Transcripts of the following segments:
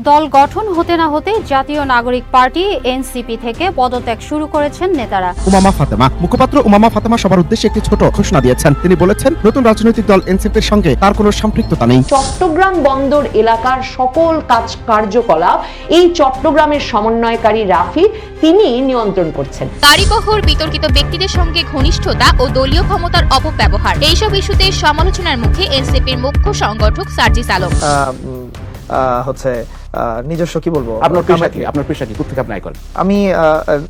দল গঠন হতে না হতে জাতীয় নাগরিক পার্টি এনসিপি থেকে পদত্যাগ শুরু করেছেন নেতারা। উমামা ফাতেমা মুখপাত্র উমামা ফাতেমা সবার উদ্দেশ্যে একটি ছোট ঘোষণা দিয়েছেন। তিনি বলেছেন, নতুন রাজনৈতিক দল এনসিপির সঙ্গে তার কোনো সম্পৃক্ততা নেই। চট্টগ্রাম বন্দর এলাকার সকল কার্যকলাপ এই চট্টগ্রামের সমন্বয়কারী রাফি তিনি নিয়ন্ত্রণ করছেন। গাড়িবহর বিতর্কিত ব্যক্তিদের সঙ্গে ঘনিষ্ঠতা ও দলীয় ক্ষমতার অপব্যবহার, এইসব ইস্যুতে সমালোচনার মুখে এনসিপির মুখ্য সংগঠক সার্জিস আলম। নিজস্ব কি বলবো, আপনার পেশা কি কোথা থেকে আপনি আয় করেন? আমি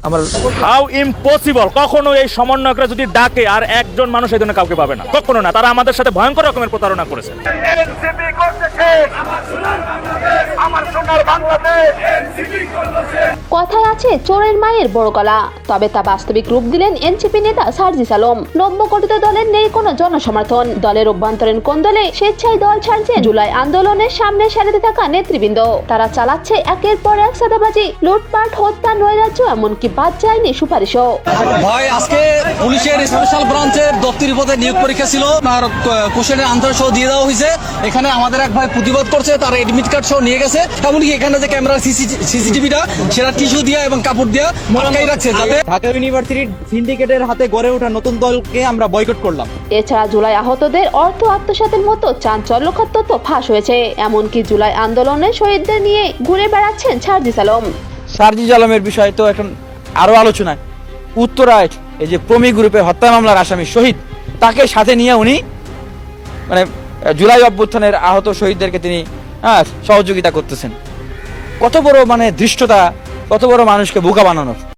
আমার হাউ ইম্পসিবল, কখনো এই সমন্বয়করা যদি ডাকে আর একজন মানুষ এই ধরনের কাউকে পাবে না, কখনো না। তারা আমাদের সাথে ভয়ঙ্কর রকমের প্রতারণা করেছে। কথায় আছে চোরের মায়ের বড় গলা, তবে তা বাস্তবিক রূপ দিলেন এনসিপি নেতা সার্জিস আলম। নব্য গঠিত দলের নেই কোনো জনসমর্থন। দলের অভ্যন্তরীণ কোন্দলে স্বেচ্ছায় দল ছাড়ছেন জুলাই আন্দোলনের সামনে সারিতে থাকা নেতৃবৃন্দ। তারা চালাচ্ছে একের পর এক সাদাবাজি, লুটপাট, হত্যা, নৈরাজ্য, এমনকি বাদ যায়নি সুপারিশও। ভাই, আজকে পুলিশের স্পেশাল ব্রাঞ্চের দপ্তরি পদে নিয়োগ পরীক্ষা ছিল, আর কোশ্চেনের আনসার সহ দিয়ে দেওয়া হয়েছে। এখানে আমাদের এক ভাই প্রতিবাদ করছে, তার এডমিট কার্ড সহ নিয়ে গেছে। এমনকি এখানে যে ক্যামেরা সিসিটিভিটা সেটা টিস্যু দিয়ে এবং কাপড় দিয়ে আটকাই রাখছে, যাতে ঢাকা ইউনিভার্সিটির সিন্ডিকেটের হাতে গড়ে ওঠা নতুন দলকে আমরা বয়কট করলাম। এছাড়া জুলাই আহতদের অর্থ আত্মসাতের মতো চাঞ্চল্যকর তথ্য ফাঁস হয়েছে। এমনকি জুলাই আন্দোলনের শহীদদের নিয়ে ঘুরে বেড়াচ্ছেন সার্জিস আলম। সার্জিস আলমের বিষয় তো এখন আরো আলোচনায়। উত্তরায় এই যে প্রমি গ্রুপের হত্যা মামলার আসামি শহীদ, তাকে সাথে নিয়ে উনি মানে জুলাই অভ্যুত্থানের আহত শহীদদেরকে তিনি সহযোগিতা করতেছেন। কত বড় ধৃষ্টতা, কত বড় মানুষকে বোকা বানানো।